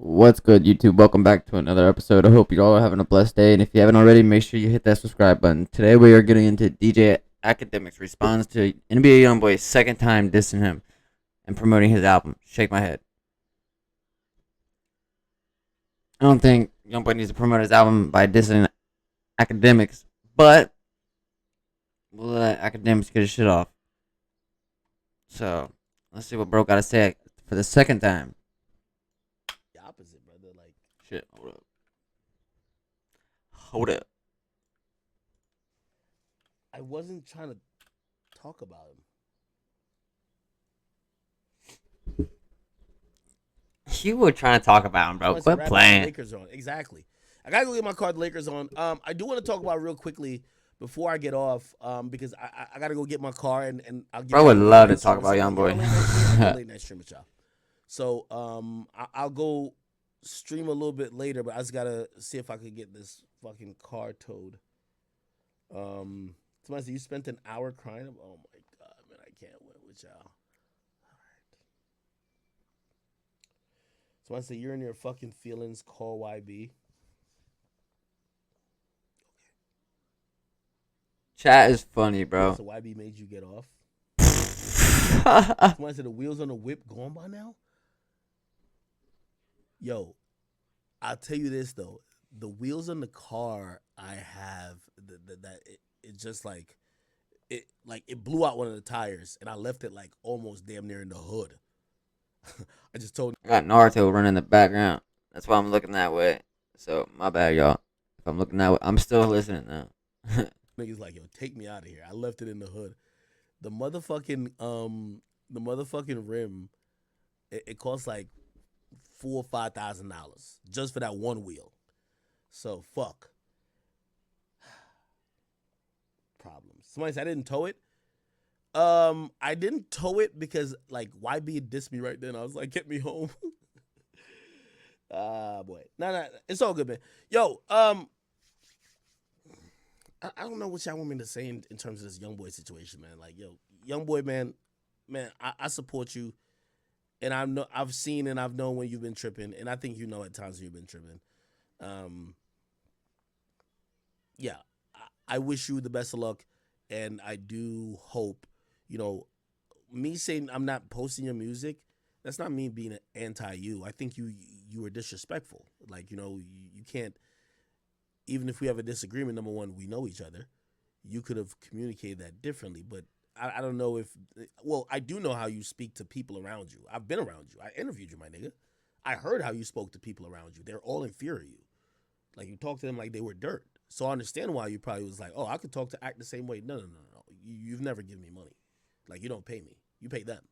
What's good, YouTube? Welcome back to another episode. I hope you all are having a blessed day. And if you haven't already, make sure you hit that subscribe button. Today, we are getting into DJ Akademks responds to NBA Youngboy's second time dissing him and promoting his album, Shake My Head. I don't think Youngboy needs to promote his album by dissing Akademks, but we'll let Akademks get his shit off. So, let's see what bro got to say for the second time. The opposite, brother. Like, Shit, hold up. Hold up. I wasn't trying to talk about him. You were trying to talk about him, bro. Quit playing. Lakers on. Exactly. I gotta go get my card. Lakers on. I do want to talk about real quickly before I get off. Because I gotta go get my car and I'll get. Bro would love to talk about Youngboy. Late night stream with y'all. So I'll go stream a little bit later, but I just gotta see if I could get this fucking car towed. Somebody said you spent an hour crying. Oh my god, man, I can't win with y'all. All right. Somebody said you're in your fucking feelings. Call YB. Chat is funny, bro. So YB made you get off. Somebody said the wheels on the whip gone by now. Yo, I'll tell you this though. The wheels on the car I have that it just like it blew out one of the tires and I left it like almost damn near in the hood. I just told I got Naruto running in the background. That's why I'm looking that way. So my bad, y'all. If I'm looking that way, I'm still listening now. niggas like, yo, take me out of here. I left it in the hood. The motherfucking rim, it costs like $4,000 or $5,000 just for that one wheel. So fuck. Problems. Somebody said I didn't tow it. I didn't tow it because like YB dissed me right then. I was like, get me home. Boy. Nah, it's all good, man. Yo, I don't know what y'all want me to say in terms of this Youngboy situation, man. Like, yo, Youngboy, man, I support you. And I've seen and I've known when you've been tripping, and I think you know at times when you've been tripping. Yeah, I wish you the best of luck, and I do hope, me saying I'm not posting your music, that's not me being anti you. I think you were disrespectful. Like, you can't, even if we have a disagreement, number one, we know each other. You could have communicated that differently, but I don't know if, well, I do know how you speak to people around you. I've been around you. I interviewed you, my nigga. I heard how you spoke to people around you. They're all in fear of you. Like, you talk to them like they were dirt. So I understand why you probably was like, oh, I could talk to act the same way. No. You've never given me money. Like, you don't pay me. You pay them.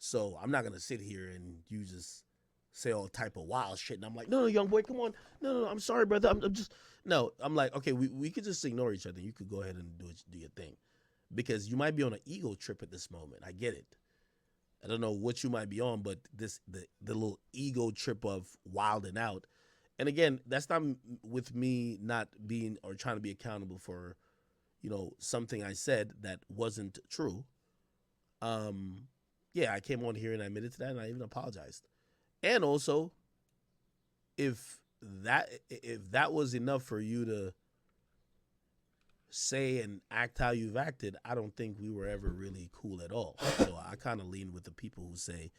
So I'm not going to sit here and you just say all type of wild shit. And I'm like, no, young boy, come on. No, I'm sorry, brother. I'm just, no. I'm like, okay, we could just ignore each other. You could go ahead and do your thing. Because you might be on an ego trip at this moment. I get it. I don't know what you might be on, but the little ego trip of wilding out. And again, that's not with me not being or trying to be accountable for, something I said that wasn't true. Yeah, I came on here and I admitted to that, and I even apologized. And also, if that was enough for you to say and act how you've acted, I don't think we were ever really cool at all. So I kind of lean with the people who say,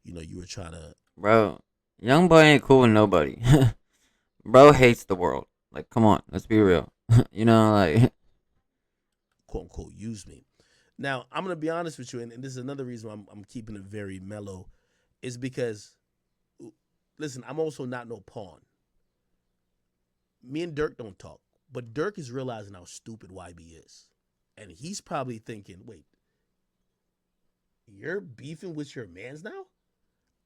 you were trying to. Bro, Youngboy ain't cool with nobody. Bro hates the world. Like, come on, let's be real. Like, quote unquote, use me. Now, I'm going to be honest with you, and this is another reason why I'm keeping it very mellow, is because, listen, I'm also not no pawn. Me and Dirk don't talk, but Dirk is realizing how stupid YB is. And he's probably thinking, wait, you're beefing with your mans now?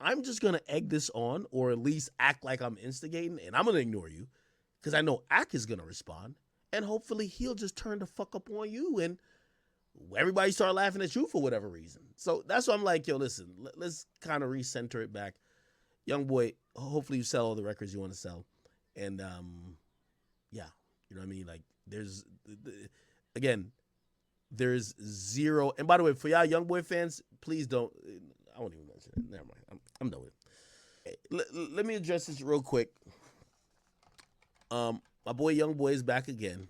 I'm just going to egg this on, or at least act like I'm instigating, and I'm going to ignore you, because I know Ak is going to respond, and hopefully he'll just turn the fuck up on you, and everybody start laughing at you for whatever reason. So that's why I'm like, yo, listen, let's kind of recenter it back. Youngboy, hopefully you sell all the records you want to sell. And, yeah, you know what I mean? Like, there's zero. And by the way, for y'all Youngboy fans, please don't, I won't even mention it. Never mind. I'm done with it. let me address this real quick. My boy Youngboy is back again.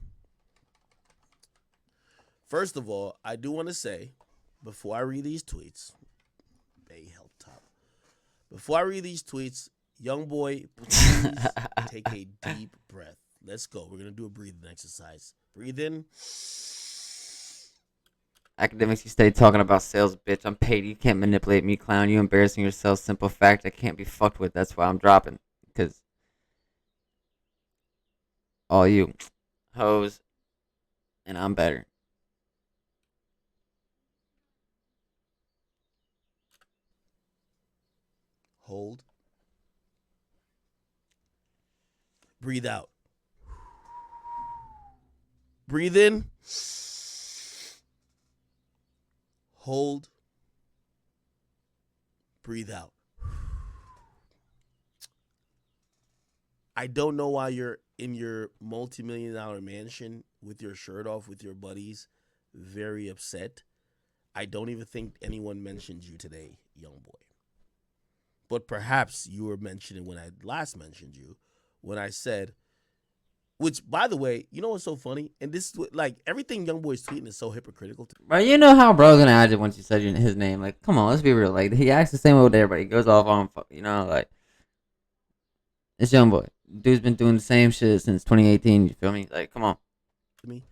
First of all, I do want to say, before I read these tweets, Bay Health Top. Before I read these tweets, Youngboy, please take a deep breath. Let's go. We're gonna do a breathing exercise. Breathe in. Academics, you stay talking about sales, bitch. I'm paid. You can't manipulate me, clown. You embarrassing yourself. Simple fact, I can't be fucked with. That's why I'm dropping. Because all you hoes, and I'm better. Hold. Breathe out. Breathe in. Hold. Breathe out. I don't know why you're in your multi-million-dollar mansion with your shirt off with your buddies, very upset. I don't even think anyone mentioned you today, Youngboy. But perhaps you were mentioning when I last mentioned you, when I said, which, by the way, you know what's so funny? And this is what, like, everything Youngboy's tweeting is so hypocritical. But you know how bro's gonna act once you said his name. Like, come on, let's be real. Like, he acts the same way with everybody. He goes off on, you know, like, it's Youngboy. Dude's been doing the same shit since 2018. You feel me? Like, come on. Me,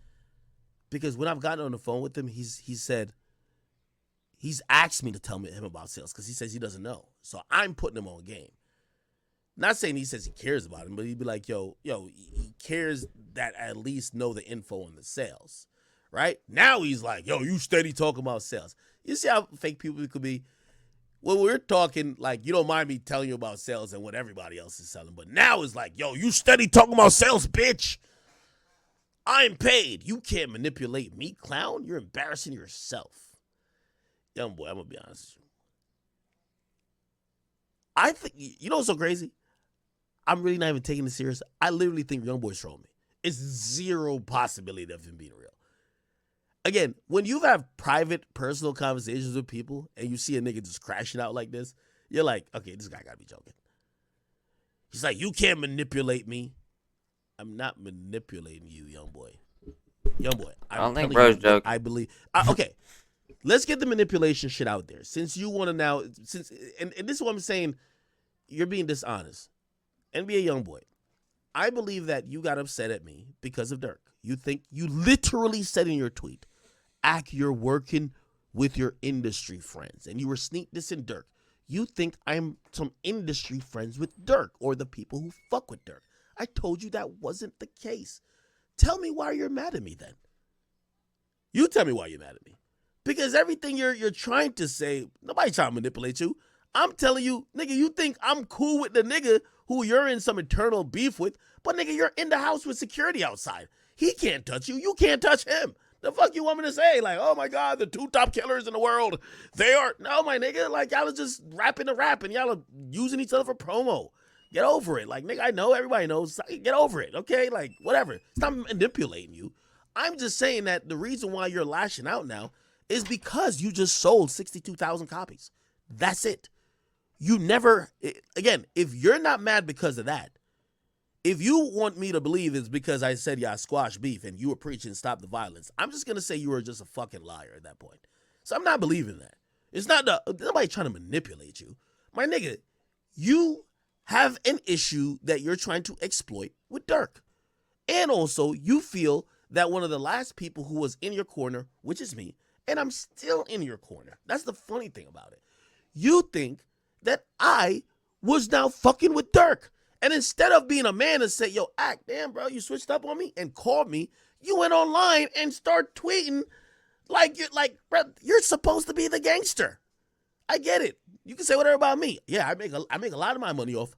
because when I've gotten on the phone with him, he's said, he's asked me to tell him about sales because he says he doesn't know. So I'm putting him on game. Not saying he says he cares about him, but he'd be like, yo, he cares that I at least know the info on the sales, right? Now he's like, yo, you steady talking about sales. You see how fake people could be? When we're talking, like, you don't mind me telling you about sales and what everybody else is selling, but now it's like, yo, you steady talking about sales, bitch. I'm paid. You can't manipulate me, clown. You're embarrassing yourself. Youngboy, I'm going to be honest with you. I think, you know what's so crazy? I'm really not even taking this serious. I literally think Youngboy's trolling me. It's zero possibility of him being real. Again, when you have private, personal conversations with people and you see a nigga just crashing out like this, you're like, okay, this guy got to be joking. He's like, you can't manipulate me. I'm not manipulating you, Youngboy. Youngboy, I don't think bro's joking. I believe. Okay, let's get the manipulation shit out there. Since you want to now, and this is what I'm saying, you're being dishonest. NBA Youngboy, I believe that you got upset at me because of Dirk. You think you literally said in your tweet, Ak, you're working with your industry friends, and you were sneak dissing Dirk. You think I'm some industry friends with Dirk or the people who fuck with Dirk. I told you that wasn't the case. Tell me why you're mad at me then. You tell me why you're mad at me. Because everything you're trying to say, nobody's trying to manipulate you. I'm telling you, nigga, you think I'm cool with the nigga who you're in some eternal beef with, but nigga, you're in the house with security outside. He can't touch you. You can't touch him. The fuck you want me to say? Like, oh my God, the two top killers in the world. They are, no, my nigga, like y'all are just rapping the rap and y'all are using each other for promo. Get over it. Like, nigga, I know, everybody knows. Get over it, okay? Like, whatever. It's not manipulating you. I'm just saying that the reason why you're lashing out now is because you just sold 62,000 copies. That's it. You never, again, if you're not mad because of that, if you want me to believe it's because I said, yeah, squash beef and you were preaching stop the violence, I'm just going to say you were just a fucking liar at that point. So I'm not believing that. It's not, nobody trying to manipulate you. My nigga, you have an issue that you're trying to exploit with Dirk. And also, you feel that one of the last people who was in your corner, which is me, and I'm still in your corner. That's the funny thing about it. You think that I was now fucking with Dirk. And instead of being a man and say, yo, Ak, damn, bro, you switched up on me and called me, you went online and start tweeting like, bro, you're supposed to be the gangster. I get it. You can say whatever about me. Yeah, I make a lot of my money off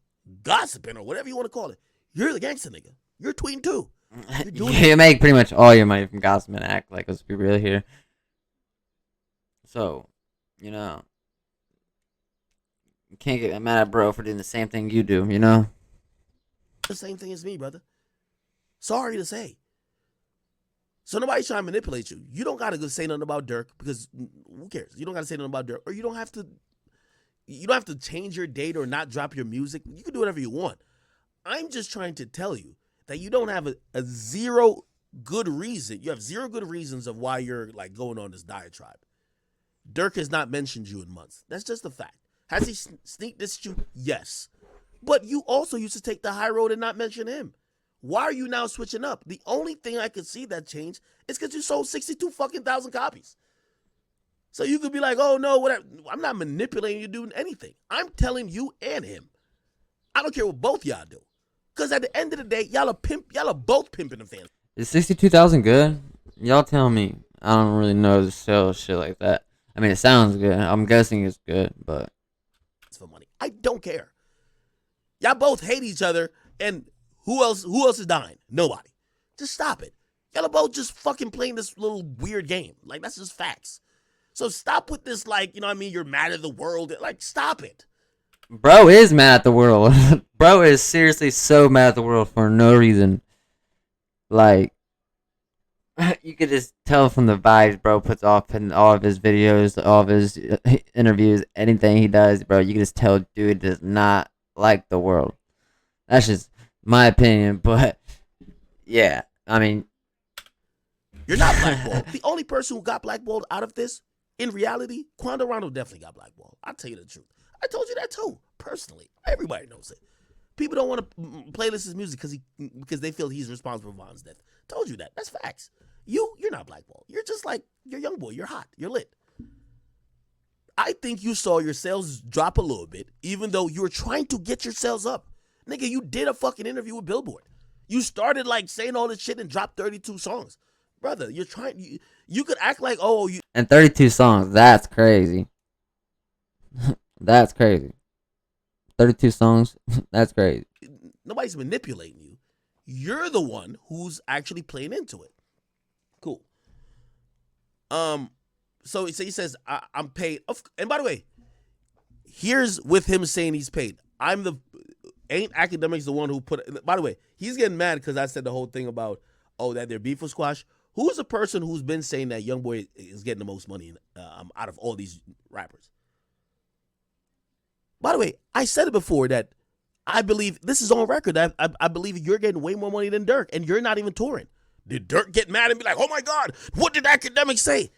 gossiping or whatever you want to call it. You're the gangster nigga. You're tweeting too. You make pretty much all your money from gossiping. Act like, let's be real here. So, you know, you can't get mad at bro for doing the same thing you do, you know? The same thing as me, brother. Sorry to say. So nobody's trying to manipulate you. You don't got to go say nothing about Dirk because who cares? You don't got to say nothing about Dirk, or you don't have to You don't have to change your date or not drop your music. You can do whatever you want. I'm just trying to tell you that you don't have a zero good reason. You have zero good reasons of why you're like going on this diatribe. Dirk has not mentioned you in months. That's just a fact. Has he sneak dissed you? Yes. But you also used to take the high road and not mention him. Why are you now switching up? The only thing I could see that change is because you sold 62 fucking thousand copies. So you could be like, oh no, whatever. I'm not manipulating you doing anything. I'm telling you and him. I don't care what both y'all do. Because at the end of the day, y'all are both pimping the fans. Is 62,000 good? Y'all tell me. I don't really know the sales shit like that. I mean, it sounds good. I'm guessing it's good, but It's for money. I don't care. Y'all both hate each other, and who else is dying? Nobody. Just stop it. Y'all are both just fucking playing this little weird game. Like, that's just facts. So stop with this, like, you know what I mean? You're mad at the world. Like, stop it. bro is mad at the world. Bro is seriously so mad at the world for no reason. Like, you could just tell from the vibes bro puts off in all of his videos, all of his interviews, anything he does, bro. You can just tell dude does not like the world. That's just my opinion, but yeah, I mean, You're not blackballed. The only person who got blackballed out of this, in reality, Quando Rondo definitely got blackballed. I'll tell you the truth. I told you that too, personally. Everybody knows it. People don't want to play his music because they feel he's responsible for Von's death. Told you that. That's facts. You're not blackballed. You're just like, you're Youngboy. You're hot. You're lit. I think you saw your sales drop a little bit, even though you were trying to get your sales up. Nigga, you did a fucking interview with Billboard. You started like saying all this shit and dropped 32 songs. Brother, you're trying, you could act like, oh, you. and 32 songs, that's crazy. That's crazy. 32 songs, that's crazy. Nobody's manipulating you. You're the one who's actually playing into it. Cool. So he says, I'm paid. And by the way, here's with him saying he's paid. Ain't Akademks the one who put, by the way, he's getting mad because I said the whole thing about, oh, that their beef was squash. Who's the person who's been saying that Youngboy is getting the most money out of all these rappers? By the way, I said it before that I believe, this is on record, I believe you're getting way more money than Dirk, and you're not even touring. Did Dirk get mad and be like, oh my God, what did Akademks say?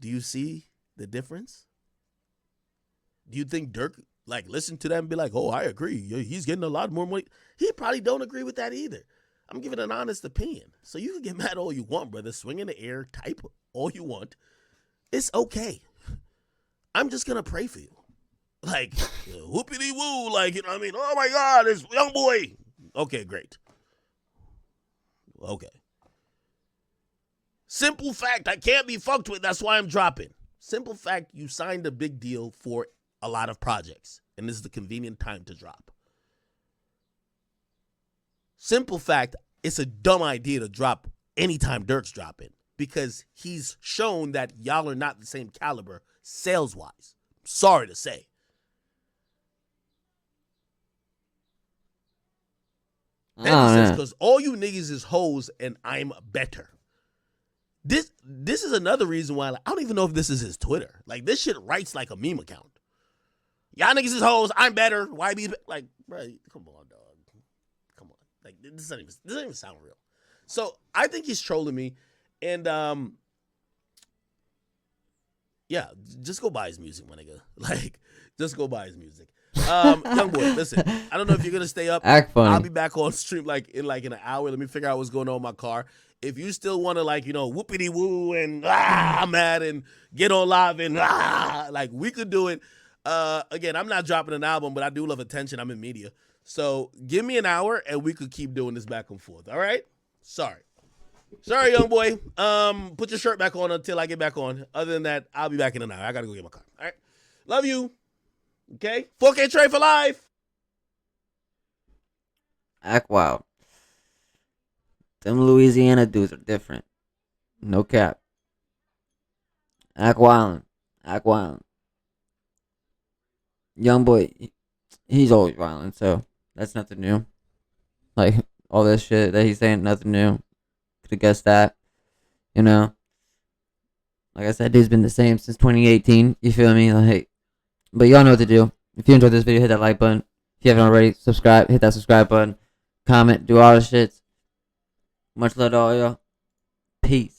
Do you see the difference? Do you think Dirk, like, listen to them and be like, oh, I agree, he's getting a lot more money? He probably don't agree with that either. I'm giving an honest opinion. So you can get mad all you want, brother. Swing in the air, type all you want. It's okay. I'm just going to pray for you. Like, whoopity woo, like, you know what I mean? Oh my God, it's Youngboy. Okay, great. Okay. Simple fact, I can't be fucked with. That's why I'm dropping. Simple fact, you signed a big deal for a lot of projects, and this is the convenient time to drop. Simple fact, it's a dumb idea to drop anytime Dirk's dropping because he's shown that y'all are not the same caliber sales-wise. Sorry to say. Then he says, because all you niggas is hoes and I'm better. This is another reason why, like, I don't even know if this is his Twitter. Like, this shit writes like a meme account. Y'all niggas is hoes, I'm better. Why be like, bro, come on, dog. Come on. Like, this doesn't even sound real. So I think he's trolling me. And yeah, just go buy his music, my nigga. Like, just go buy his music. Youngboy, listen, I don't know if you're gonna stay up. Act funny. I'll be back on stream in an hour. Let me figure out what's going on in my car. If you still want to, like, you know, whoopity woo and I'm mad and get on live and like, we could do it. Again, I'm not dropping an album, but I do love attention. I'm in media, so give me an hour and we could keep doing this back and forth. All right? Sorry, Youngboy. Put your shirt back on until I get back on. Other than that, I'll be back in an hour. I gotta go get my car. All right. Love you. Okay, 4K trade for life. Act wild. Them Louisiana dudes are different. No cap. Act wildin'. Act wildin'. Youngboy, he's always violent, so that's nothing new. Like, all this shit that he's saying, nothing new. Could have guessed that. You know? Like I said, dude's been the same since 2018. You feel me? Like, But y'all know what to do. If you enjoyed this video, hit that like button. If you haven't already, subscribe. Hit that subscribe button. Comment. Do all the shits. Much love to all y'all. Peace.